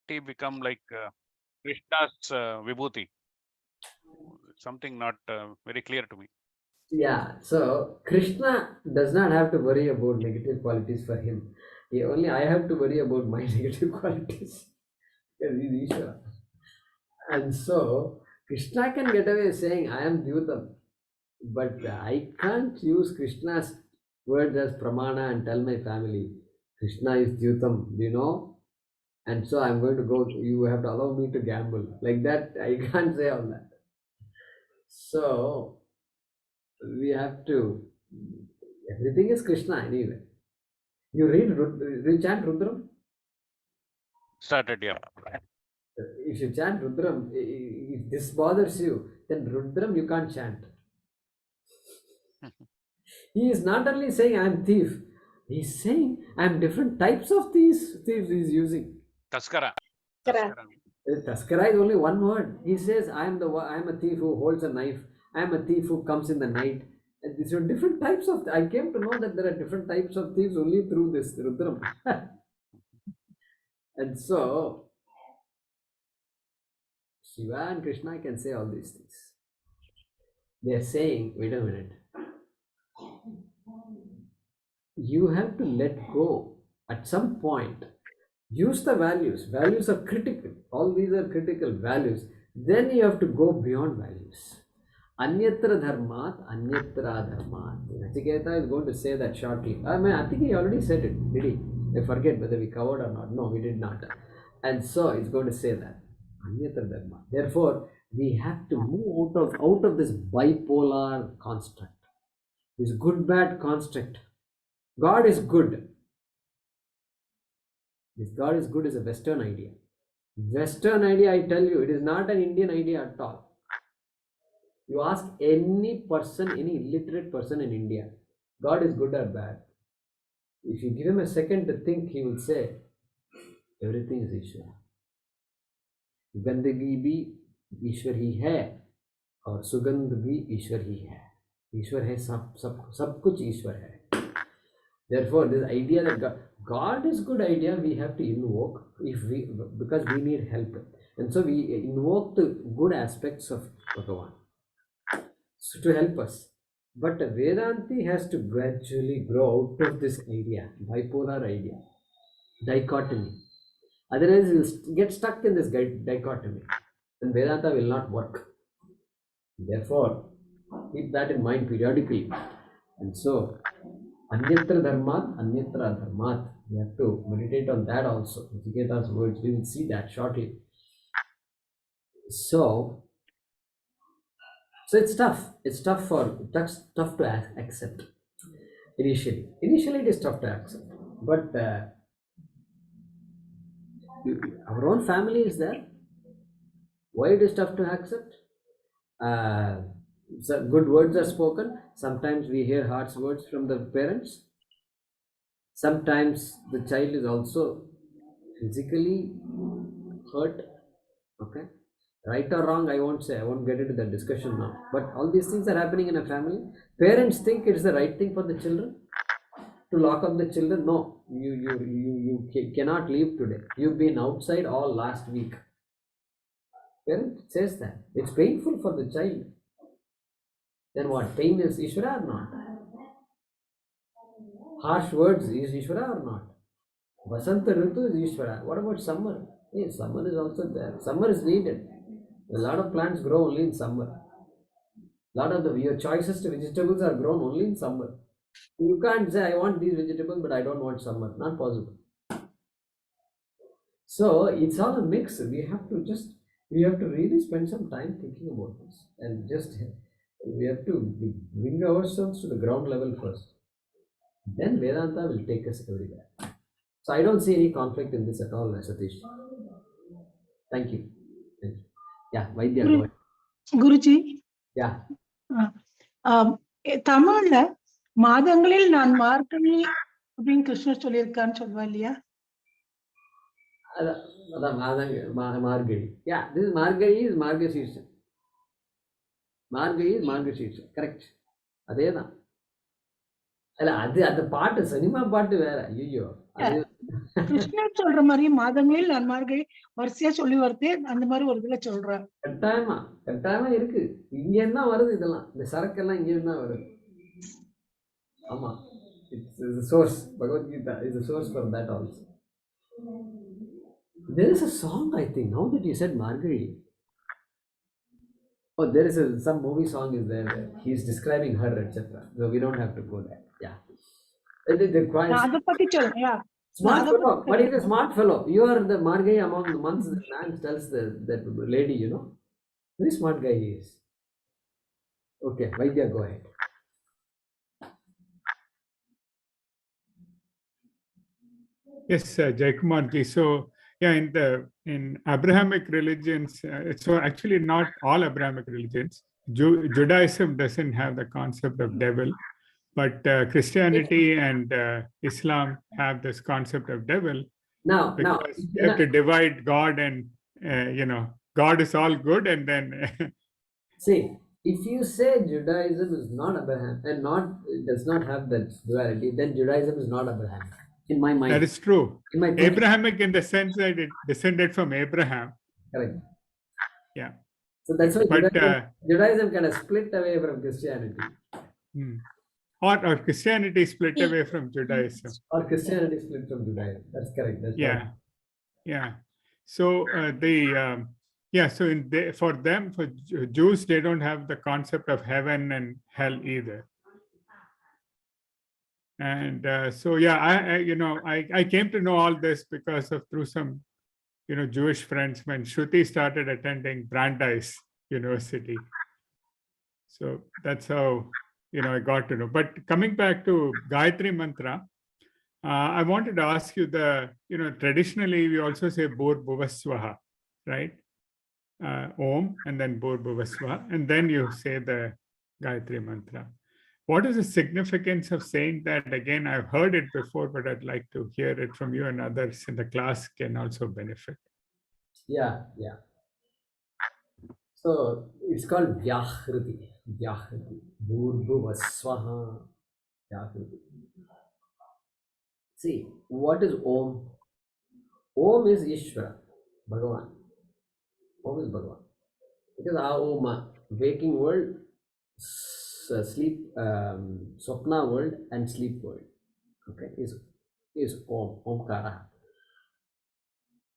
deity become like Krishna's vibhuti? Something not very clear to me. Yeah, so Krishna does not have to worry about negative qualities for him. Only I have to worry about my negative qualities because he's Ishvara. And so Krishna can get away saying, I am Dyutam, but I can't use Krishna's words as pramana and tell my family, Krishna is Dyutam, do you know? And so I'm going to go, you have to allow me to gamble. Like that, I can't say all that. So we have to, everything is Krishna anyway. You chant Rudram. Started, yeah. If you chant Rudram, if this bothers you, then Rudram you can't chant. He is not only saying I am thief, he is saying I am different types of thieves he is using. Taskara. Correct. Taskara. Taskara is only one word. He says I am a thief who holds a knife. I am a thief who comes in the night. And these are different types of. I came to know that there are different types of thieves only through this Rudram. And so Shiva and Krishna can say all these things. They are saying, wait a minute. You have to let go at some point. Use the values. Values are critical. All these are critical values. Then you have to go beyond values. Anyatra dharmat, anyatra dharmat. Nachiketa is going to say that shortly. I think he already said it, did he? I forget whether we covered or not. No, we did not. And so it's going to say that. Anyatra dharma. Therefore, we have to move out of this bipolar construct. This good-bad construct. God is good. This God is good is a Western idea. Western idea, I tell you, it is not an Indian idea at all. You ask any person, any illiterate person in India, God is good or bad. If you give him a second to think, he will say, everything is Ishwar. गंदगी भी ईश्वर ही है और सुगंध भी ईश्वर ही है. ईश्वर है सब कुछ ईश्वर है. Therefore, this idea that God is good idea we have to invoke because we need help, and so we invoke the good aspects of Bhagavan to help us. But Vedanti has to gradually grow out of this idea, bipolar idea, dichotomy. Otherwise, we'll get stuck in this dichotomy, and Vedanta will not work. Therefore, keep that in mind periodically. And so, Anyatra dharmat, anyatra dharmat. We have to meditate on that also. Nachiketa's words, we will see that shortly. So it's tough. It's tough to accept initially. Initially, it is tough to accept. But our own family is there. Why it is tough to accept? So good words are spoken. Sometimes we hear harsh words from the parents. Sometimes the child is also physically hurt. Okay, right or wrong, I won't say. I won't get into the discussion now. But all these things are happening in a family. Parents think it is the right thing for the children to lock up the children. No, you cannot leave today. You've been outside all last week. Parent says that it's painful for the child. Then what? Pain is Ishvara or not? Harsh words is Ishvara or not? Vasanta Ritu is Ishvara. What about summer? Yes, summer is also there. Summer is needed. A lot of plants grow only in summer. A lot of your choicest vegetables are grown only in summer. You can't say I want these vegetables but I don't want summer. Not possible. So it's all a mix. We have to really spend some time thinking about this, and just we have to bring ourselves to the ground level first. Then Vedanta will take us everywhere. So I don't see any conflict in this at all, Satish. Thank you. Yeah, Vaidya, go ahead. Guruji, Yeah. தமிழ்ல மாதங்களில் நான் மார்கழி அப்படின்னு கிருஷ்ணர் சொல்லியிருக்கான்னு சொல்வா இல்லையா? Margari. Yeah, this is Margari is Margashirsha. Margari is Margashirsha. Correct. அதேதான். அல்ல அது அந்த பாட்டு சினிமா பாட்டு வேற. ஐயோ அது கிருஷ்ணர் சொல்ற மாதிரி மாதங்களில் நன்மார்கழி வரிசையா சொல்லி வருது அந்த மாதிரி ஒரு இதுல சொல்றார். கட்டாயமா இருக்கு. இங்க இருந்தா வருது இதெல்லாம். இந்த சரக்கெல்லாம் இங்க இருந்தா வருது. ஆமா. It's a source. Bhagavad Gita is a source for that also. There is a song, I think, now that you said Margari. Oh, there is some movie song is there. He's describing her, etc. So we don't have to go there. Yeah. அதை பத்தி சொல்லுங்க. Smart fellow. What is a smart fellow? You are the Margari among the months. The man tells that lady, you know. Very smart guy he is. Okay, Vaidya, go ahead. Yes, Jaykumarji. So, yeah, in Abrahamic religions, so actually not all Abrahamic religions. Judaism doesn't have the concept of devil, but Christianity and Islam have this concept of devil. Because you have to divide God and God is all good, and then see, if you say Judaism is not Abraham and does not have that duality, then Judaism is not Abrahamic. In my mind, that is true. In my Abrahamic in the sense that it descended from Abraham. Correct. Yeah. So that's why Judaism kind of split away from Christianity. Or Christianity split away from Judaism. Or Christianity split from Judaism. That's correct. That's yeah. right. Yeah. So for them, for Jews, they don't have the concept of heaven and hell either. And so yeah, I came to know all this because of through some Jewish friends when Shruti started attending Brandeis University. So that's how I got to know. But coming back to Gayatri Mantra, I wanted to ask you traditionally we also say Bhur Bhuvaswaha, right? Om and then Bhur Bhuvaswaha, and then you say the Gayatri Mantra. What is the significance of saying that? Again, I've heard it before, but I'd like to hear it from you, and others in the class can also benefit. Yeah. So it's called Vyahriti. Bhur Bhuvaswaha. Vyahriti. See, what is Om? Om is Ishvara, Bhagavan. Om is Bhagavan. Because Om, waking world, sleep, Swapna world and sleep world. Okay, is Om, Omkara,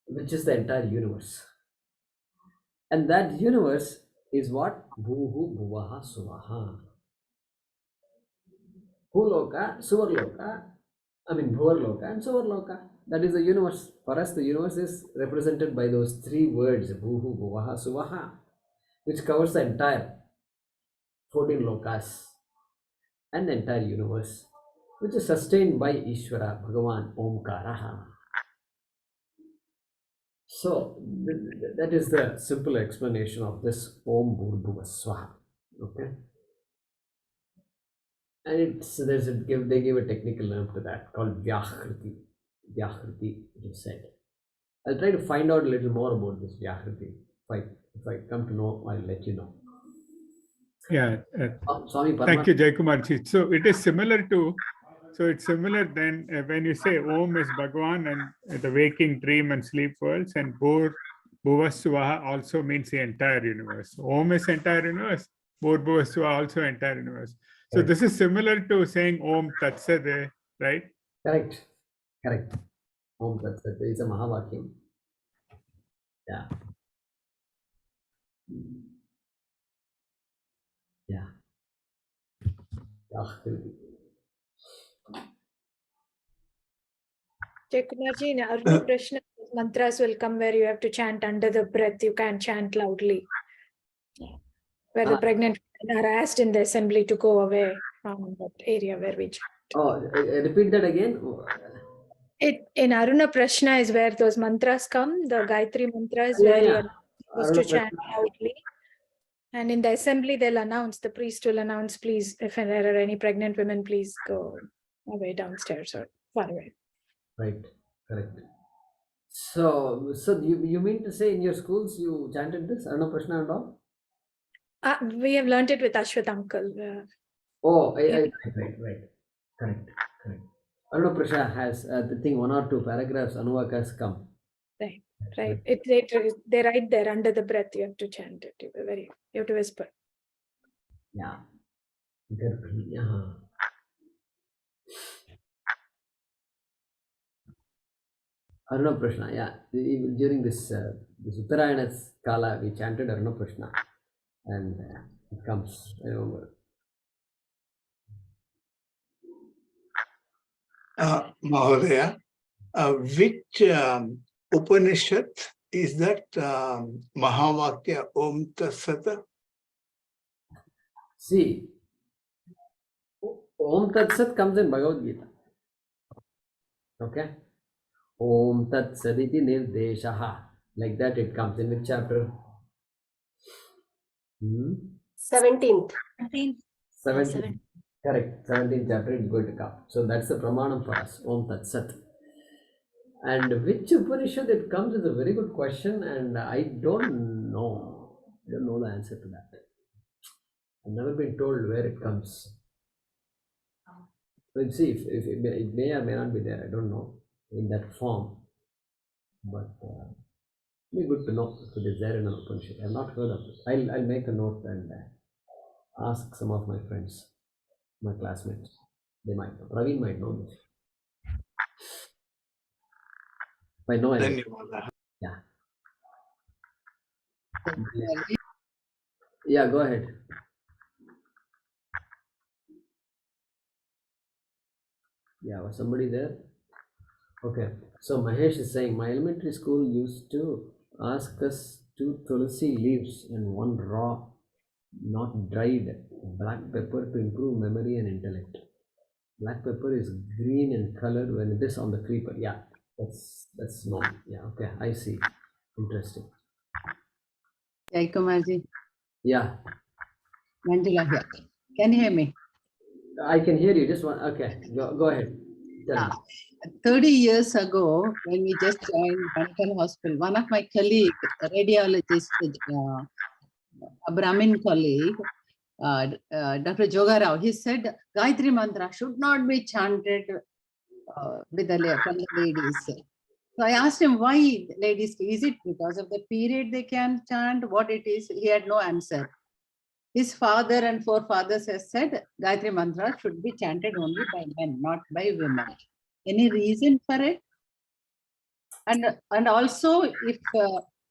which is the entire universe. And that universe is what? Bhuhu Bhuvaha Suvaha. Bhuloka, Suvarloka, Bhuvarloka and Suvarloka. That is the universe. For us, the universe is represented by those three words, Bhuhu Bhuvaha Suvaha, which covers the entire 14 lokas and the entire universe, which is sustained by Ishvara, Bhagavan, Omkaraha. So that is the simple explanation of this Om Bhur Bhuva Swaha. Okay, and they give a technical name to that called Vyahriti. Vyahriti, it is said. I'll try to find out a little more about this Vyahriti. If I come to know, I'll let you know. Yeah. Swami Parama. Thank you, Jaykumarji. So it is similar to. So it's similar then when you say Om is Bhagavan and the waking, dream and sleep worlds, and Bhur Bhuvaswaha also means the entire universe. Om is entire universe, Bhur Bhuvaswaha also entire universe. So this is similar to saying Om Tat Sat, right? Correct. Om Tat Sat is a Mahavakyam. Yeah. Jaykumarji, in Aruna Prashna, mantras will come where you have to chant under the breath. You can't chant loudly. Where the pregnant women are asked in the assembly to go away from that area where we chant. Oh, repeat that again. In Aruna Prashna is where those mantras come, the Gayatri mantras, where you are supposed to chant loudly. And in the assembly, they'll announce, the priest will announce, please, if there are any pregnant women, please go away downstairs or far away. Right, correct. So you mean to say in your schools you chanted this Aruna Prashna and all? We have learnt it with Ashwath uncle. Right. Correct. Aruna Prasha has the thing, 1 or 2 paragraphs, Anuvak has come. Right. They write there under the breath. You have to chant it. You have to whisper. Yeah. Garbhi, Aruna Prashna, yeah. During this Uttarayana Kala, we chanted Aruna Prashna, and it comes. I remember. Mahodaya, which Upanishad is that Mahavakya Om Tatsat? See, Om Tat Sat comes in Bhagavad Gita. Okay? Om Tat Saditi Nirdeshaha. Like that it comes in which chapter? 17th. 17. Correct. 17th chapter is going to come. So that's the pramanam for us. Om Tat Sat. And which Upanishad it comes is a very good question, and I don't know. I don't know the answer to that. I've never been told where it comes. We'll see if it may or may not be there. I don't know in that form. But it'd be good to know if it is there in an Upanishad. I've not heard of it. I'll make a note and ask some of my friends, my classmates. They might know. Raveen might know this. If I know anything. Yeah. Yeah, go ahead. Yeah, was somebody there? Okay. So Mahesh is saying, my elementary school used to ask us 2 tulsi leaves and 1 raw, not dried, black pepper to improve memory and intellect. Black pepper is green in color when it is on the creeper. Yeah, that's known. Yeah, okay, I see. Interesting. Jai Kumarji, Yeah, Manjula here. Can you hear me? I can hear you. Just one. Okay, go ahead. Tell me. 30 years ago, when we just joined Bantal Hospital, one of my colleague, a radiologist, a Brahmin colleague, Dr. Jogarao, he said Gayatri Mantra should not be chanted from the ladies. So I asked him why ladies, is it because of the period they can chant, what it is? He had no answer. His father and forefathers has said Gayatri Mantra should be chanted only by men, not by women. Any reason for it? And also, if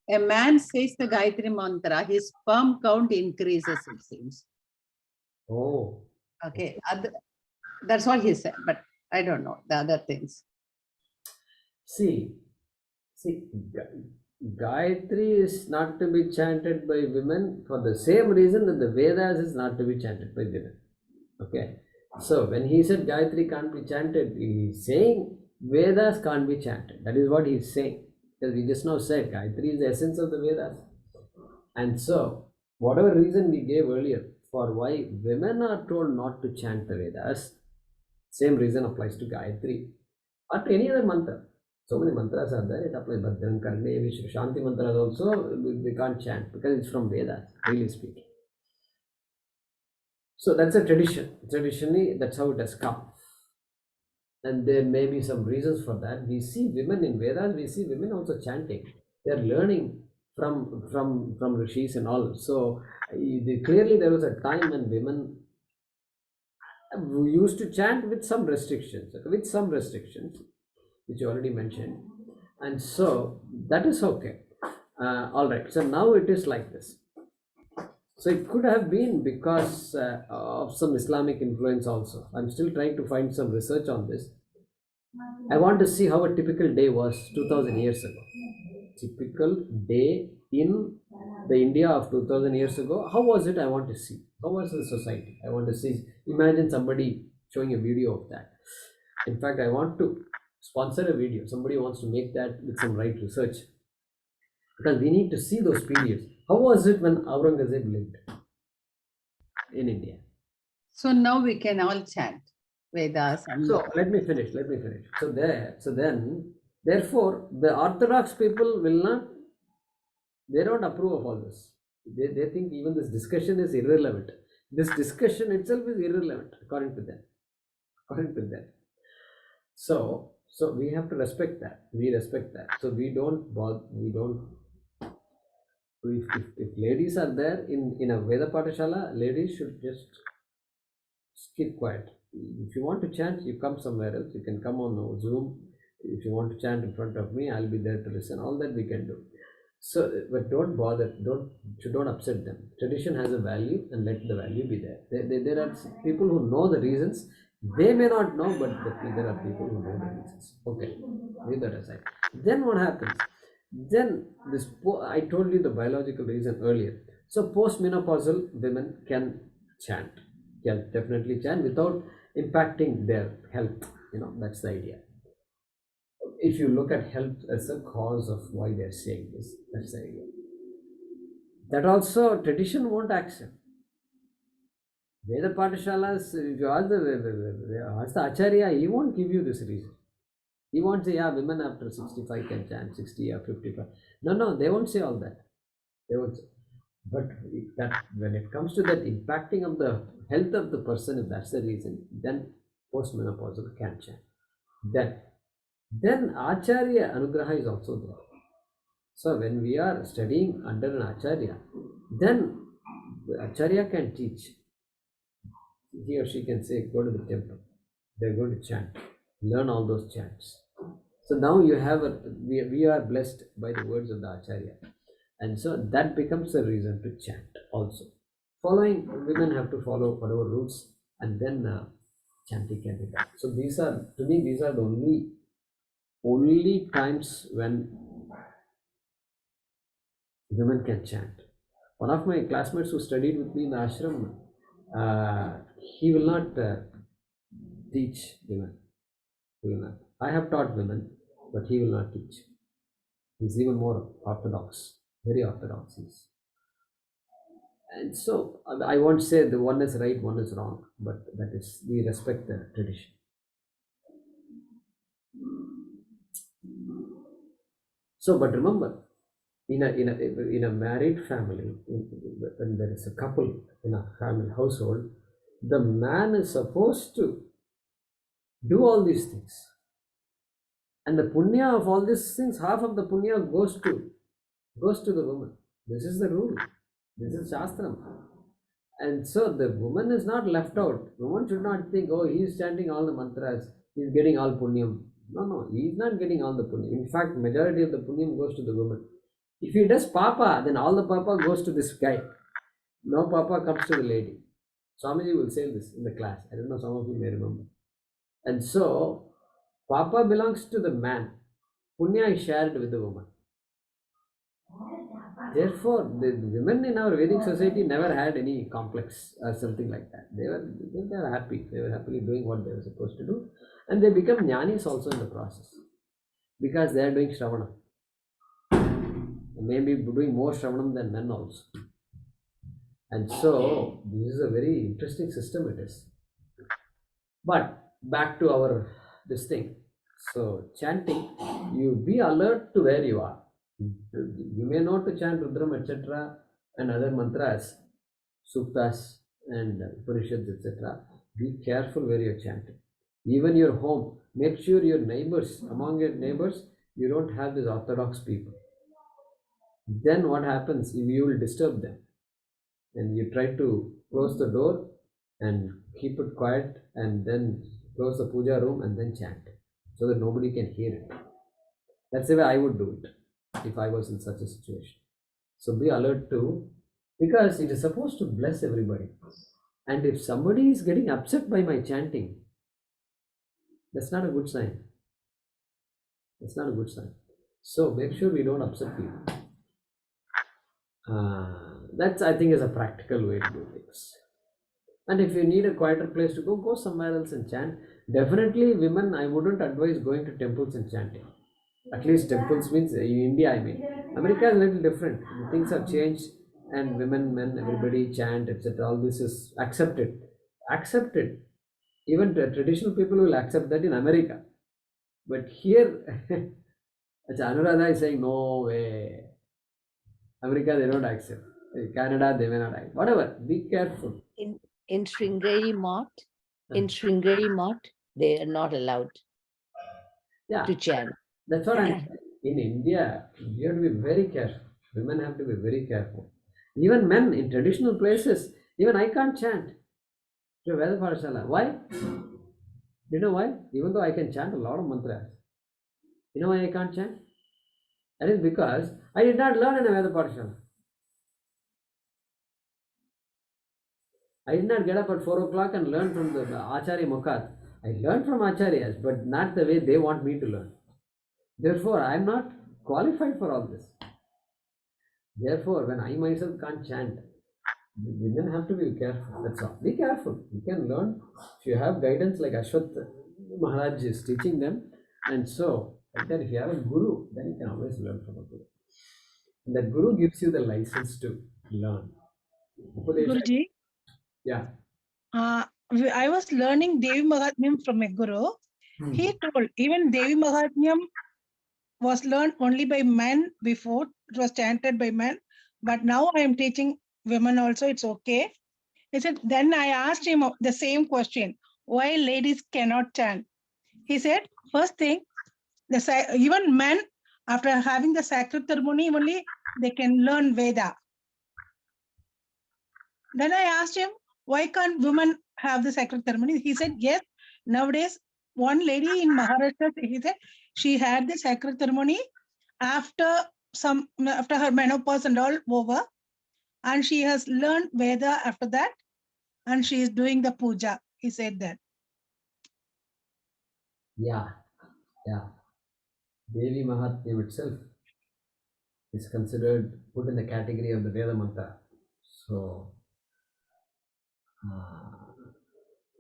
a man says the Gayatri Mantra, his sperm count increases, it seems. Oh. Okay, that's what he said, but I don't know the other things. See, Gayatri is not to be chanted by women for the same reason that the Vedas is not to be chanted by women. Okay. So when he said Gayatri can't be chanted, he is saying Vedas can't be chanted. That is what he is saying. Because we just now said Gayatri is the essence of the Vedas. And so, whatever reason we gave earlier for why women are told not to chant the Vedas, same reason applies to Gayatri or to any other mantra. So many mantras are there, it applies. Bhadram Karne, Shanti mantras also, we can't chant because it's from Vedas, really speaking. So that's a tradition. Traditionally, that's how it has come. And there may be some reasons for that. We see women in Vedas, we see women also chanting. They are learning from rishis and all. So clearly there was a time when women used to chant with some restrictions, which you already mentioned. And so that is okay. All right. So now it is like this. So it could have been because of some Islamic influence also. I'm still trying to find some research on this. I want to see how a typical day was 2000 years ago. Typical day in the India of 2000 years ago. How was it? I want to see. How was the society? I want to see. Imagine somebody showing a video of that. In fact, I want to sponsor a video. Somebody wants to make that with some right research. Because we need to see those periods. How was it when Aurangzeb lived in India? So now we can all chant Vedas. And So let me finish. So then, therefore, the Orthodox people will not, they don't approve of all this. They think even this discussion is irrelevant. This discussion itself is irrelevant according to them. So we have to respect that. We respect that. So we don't bother, we don't. If ladies are there in a Veda Patashala, ladies should just keep quiet. If you want to chant, you come somewhere else. You can come on Zoom. If you want to chant in front of me, I'll be there to listen. All that we can do. So, but don't bother. Don't upset them. Tradition has a value, and let the value be there. There are people who know the reasons. They may not know, but there are people who know the reasons. Okay, leave that aside. Then what happens? Then I told you the biological reason earlier. So postmenopausal women can chant. Can definitely chant without impacting their health. That's the idea. If you look at health as a cause of why they're saying this, that's the idea. That also tradition won't accept. Veda Patashalas, if you ask the Acharya, he won't give you this reason. He won't say, yeah, women after 65 can chant, 60 or 55. No, they won't say all that. They won't say. But when it comes to that impacting of the health of the person, if that's the reason, then postmenopausal can chant. Then Acharya Anugraha is also there. So when we are studying under an Acharya, then the Acharya can teach. He or she can say, go to the temple. They're going to chant. Learn all those chants. So now you have we are blessed by the words of the Acharya. And so that becomes a reason to chant also. Women have to follow whatever rules, and then chanting can be done. So these are the only times when women can chant. One of my classmates who studied with me in the ashram, he will not teach women. He will not. I have taught women, but he will not teach. He's even more orthodox, very orthodox. And so I won't say the one is right, one is wrong, but that is, we respect the tradition. So, but remember, in a married family, when there is a couple in a family household, the man is supposed to do all these things, and the punya of all these things, half of the punya goes to the woman. This is the rule. This is Shastram. And so the woman is not left out. Woman should not think, oh, he is chanting all the mantras, he is getting all punyam. No, he is not getting all the punyam. In fact, majority of the punyam goes to the woman. If he does papa, then all the papa goes to this guy. No papa comes to the lady. Swamiji will say this in the class. I don't know, some of you may remember. And so, papa belongs to the man. Punya is shared with the woman. Therefore, the women in our Vedic society never had any complex or something like that. They were happy. They were happily doing what they were supposed to do. And they become jnanis also in the process. Because they are doing Shravana. Maybe doing more Shravanam than men also. And so, this is a very interesting system it is. But, back to this thing. So, chanting, you be alert to where you are. You may know to chant Rudram, etc., and other mantras, suktas, and Upanishads, etc. Be careful where you're chanting. Even your home, make sure your neighbors, among your neighbors, you don't have these orthodox people. Then what happens? You will disturb them. And you try to close the door and keep it quiet, and then close the puja room and then chant, so that nobody can hear it. That's the way I would do it if I was in such a situation. So be alert too, because it is supposed to bless everybody. And if somebody is getting upset by my chanting, that's not a good sign. That's not a good sign. So make sure we don't upset people. That's, I think, is a practical way to do things. And if you need a quieter place to go somewhere else and chant. Definitely women, I wouldn't advise going to temples and chanting. At least temples means in India, I mean. America is a little different. Things have changed, and women, men, everybody chant, etc. All this is accepted. Even traditional people will accept that in America. But here, Anuradha is saying, no way. America, they don't accept. Canada, they may not accept. Whatever, be careful. In Sringeri Mott, they are not allowed. Yeah, to chant. that's what I'm saying. In India, you have to be very careful. Women have to be very careful. Even men in traditional places, even I can't chant to Veda Parashala. Why? You know why? Even though I can chant a lot of mantras, you know why I can't chant? That is because I did not learn in a Veda Parashala. I did not get up at 4 o'clock and learn from the Acharya Mukhat. I learned from Acharyas, but not the way they want me to learn. Therefore, I am not qualified for all this. Therefore, when I myself can't chant, the women have to be careful. That's all. Be careful. You can learn. If you have guidance like Ashwat Maharaj is teaching them, and so, like that, if you have a guru, then you can always learn from a guru. And that guru gives you the license to learn. Upadesha, Guruji, yeah. I was learning Devi Mahatmyam from a guru. He told even Devi Mahatmyam was learned only by men before, it was chanted by men, but now I am teaching women also, it's okay. He said, then I asked him the same question, why ladies cannot chant? He said, first thing, even men, after having the sacred ceremony, only they can learn Veda. Then I asked him, why can't women have the sacred ceremony? He said, yes, nowadays, one lady in Maharashtra, he said, she had the sacred ceremony after her menopause and all over, and she has learned Veda after that, and she is doing the puja. He said that. Yeah, yeah. Devi Mahatmyam itself is considered put in the category of the Veda mantra. So,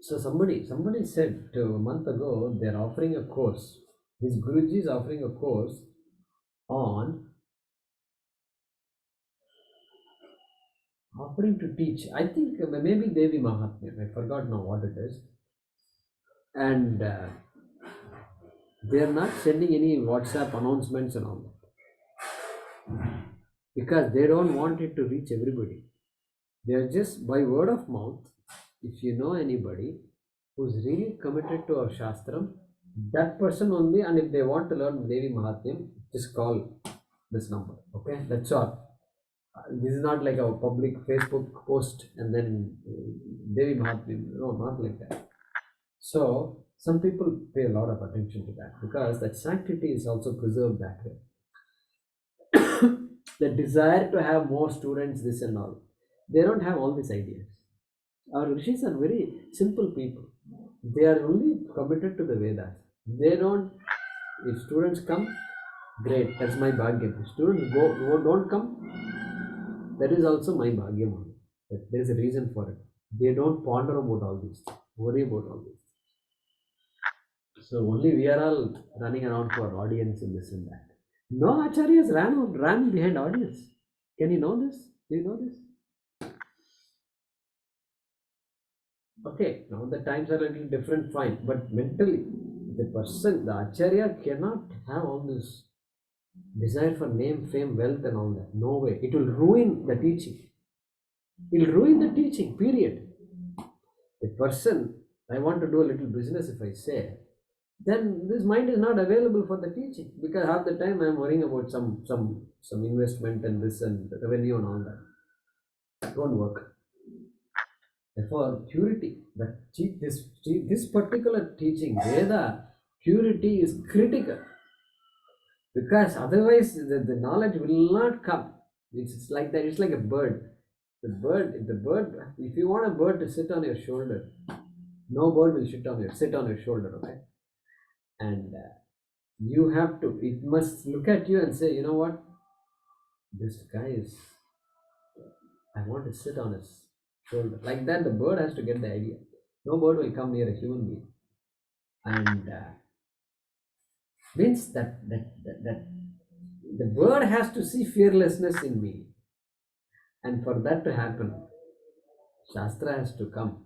somebody said a month ago they're offering a course. This Guruji is offering a course on offering to teach. I think maybe Devi Mahatmyam. I forgot now what it is. And they are not sending any WhatsApp announcements and all that because they don't want it to reach everybody. They are just by word of mouth. If you know anybody who's really committed to our Shastram, that person only, and if they want to learn Devi Mahatmyam, just call this number. Okay, that's all. This is not like a public Facebook post and then Devi Mahatmyam. No, not like that. So, some people pay a lot of attention to that because that sanctity is also preserved that way. The desire to have more students, this and all, they don't have all these ideas. Our rishis are very simple people. They are only committed to the Vedas. They don't, if students come, great, that's my bhagyam. If students don't come, that is also my bhagyam only. There is a reason for it. They don't ponder about all these things, worry about all these things. So only we are all running around for audience and this and that. No acharyas ran behind audience. Can you know this? Do you know this? Okay, now the times are a little different, fine, but mentally, the acharya cannot have all this desire for name, fame, wealth, and all that. No way. It will ruin the teaching. It will ruin the teaching, period. The person, I want to do a little business, if I say, then this mind is not available for the teaching because half the time I am worrying about some investment and this and revenue and all that. It won't work. Therefore, purity, this particular teaching, Veda, purity is critical because otherwise the knowledge will not come. It's like that. It's like a bird. The bird. If you want a bird to sit on your shoulder, no bird will sit on your shoulder, okay? And you have to. It must look at you and say, you know what? This guy is. I want to sit on his shoulder. Like that, the bird has to get the idea. No bird will come near a human being. And means that the bird has to see fearlessness in me. And for that to happen, Shastra has to come.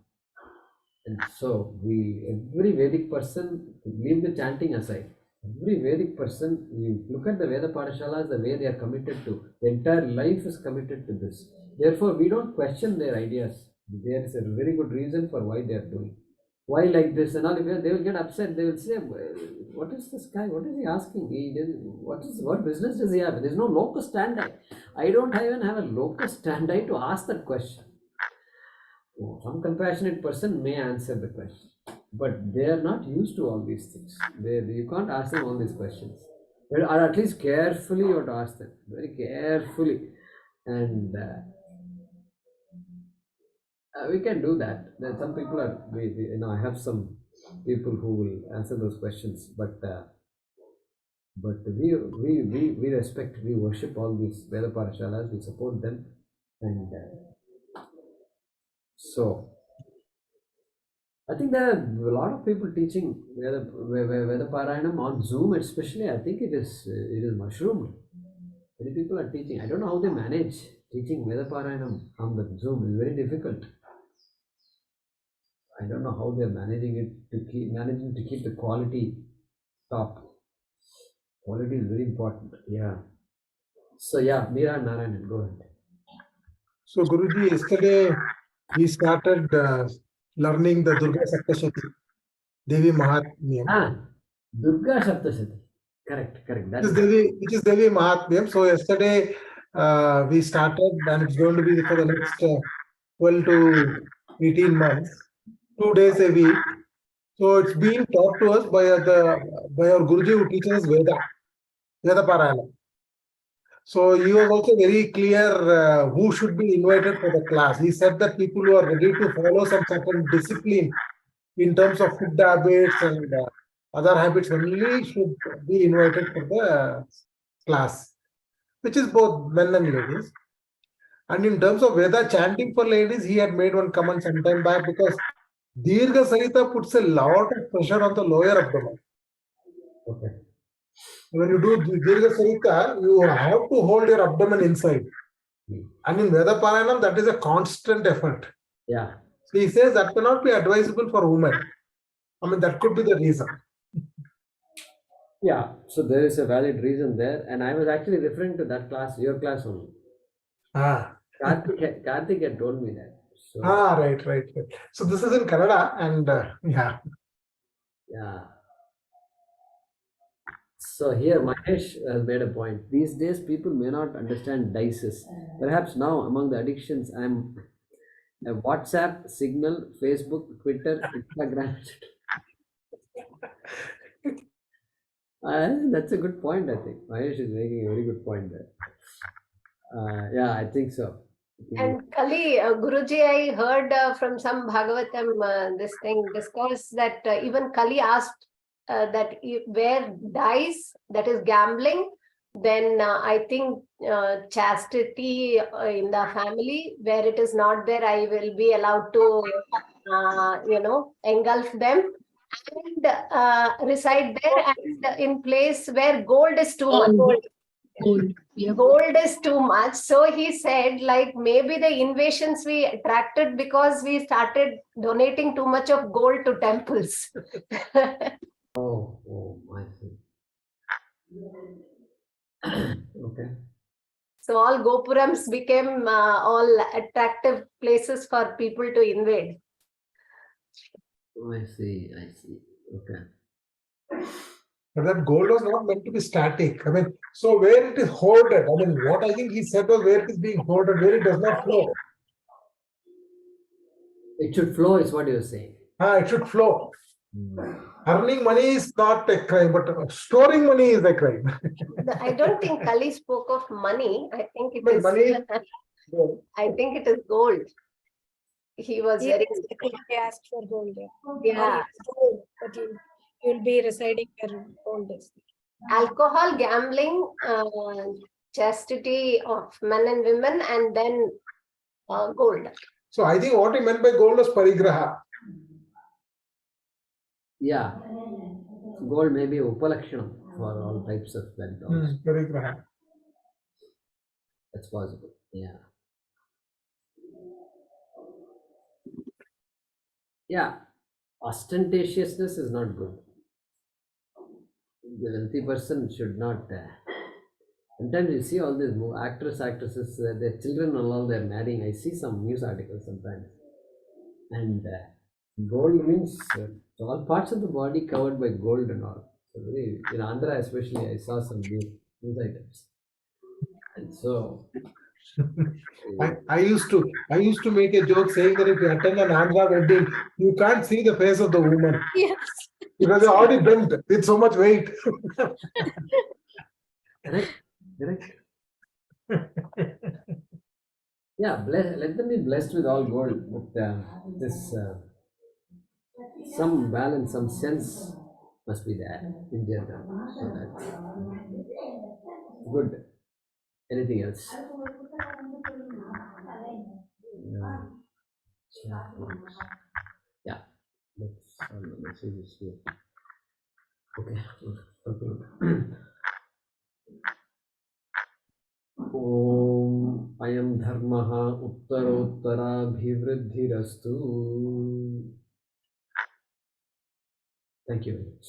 And so every Vedic person, leave the chanting aside, every Vedic person, you look at the Veda Padashalas, the way they are committed to, the entire life is committed to this. Therefore, we don't question their ideas. There is a very good reason for why they are doing. why like this and all. They will get upset. They will say, what is this guy? What is he asking? What business does he have? There's no locus standi. I don't even have a locus standi to ask that question. Some compassionate person may answer the question, but they are not used to all these things. You can't ask them all these questions. Or at least carefully you have to ask them, very carefully. And we can do that. Then some people are, I have some people who will answer those questions, but we respect, we worship all these Veda Parashalas, we support them, and so I think there are a lot of people teaching Veda Parayanam on Zoom, especially. I think it is mushroomed. Many people are teaching. I don't know how they manage teaching Veda Parayanam on the Zoom. It's very difficult. I don't know how they're managing to keep the quality top. Quality is very important. Yeah. So yeah, Meera and Narayanan, go ahead. So Guruji, yesterday we started learning the Durga Saptashati, Devi Mahatmyam. Durga Saptashati. Correct. Which is Devi Mahatmyam. So yesterday we started, and it's going to be for the next 12 to 18 months, 2 days a week. So it's being taught to us by our Guruji who teaches us Veda Parayana. So he was also very clear who should be invited for the class. He said that people who are ready to follow some certain discipline in terms of food habits and other habits only should be invited for the class, which is both men and ladies. And in terms of Veda chanting for ladies, he had made one comment some time back, because Dirgha Sarita puts a lot of pressure on the lower abdomen. Okay. When you do Dirgha Sarita, you have to hold your abdomen inside. And in Veda Parayanam, that is a constant effort. Yeah. So he says that cannot be advisable for women. I mean, that could be the reason. Yeah, so there is a valid reason there. And I was actually referring to that class, your class only. Karthik had told me that. So, right. So this is in Kannada, and yeah. So here Mahesh has made a point. These days people may not understand dices. Perhaps now among the addictions, I'm a WhatsApp, Signal, Facebook, Twitter, Instagram. That's a good point, I think. Mahesh is making a very good point there. Yeah, I think so. And Kali, Guruji, I heard from some Bhagavatam this thing discourse that even Kali asked that where dies, that is gambling, then I think chastity in the family, where it is not there, I will be allowed to, engulf them and reside there, and in place where gold is too much. Gold is too much. So he said, like, maybe the invasions we attracted because we started donating too much of gold to temples. Oh, I see. Okay. So all Gopurams became all attractive places for people to invade. I see. Okay. But that gold was not meant to be static. I mean, so where it is hoarded, I mean, what I think he said was where it is being hoarded, where it does not flow. It should flow is what you're saying. It should flow. Earning money is not a crime, but storing money is a crime. I don't think Kali spoke of money. I think it But is money, I think it is gold. He was He very specifically asked for gold. Yeah. But you'll be residing where gold is. Alcohol, gambling, chastity of men and women, and then gold. So I think what he meant by gold was parigraha. Yeah. Gold may be upalakshanam for all types of wealth. Parigraha. That's possible. Yeah. Yeah. Ostentatiousness is not good. The wealthy person should not. Sometimes you see all these actresses, their children and all they're marrying. I see some news articles sometimes, and Gold means all parts of the body covered by gold and all. So in Andhra especially, I saw some news items. And so I used to make a joke saying that if you attend an Andhra wedding, you can't see the face of the woman Yes. because they're already bent with so much weight. correct. Yeah, let them be blessed with all gold, but this some balance, some sense must be there in general. So that's good. Anything else? Yeah, that's all the messages here. Okay. Om Ayam Dharmaha Uttarottaraabhivriddhirastu. Thank you very much.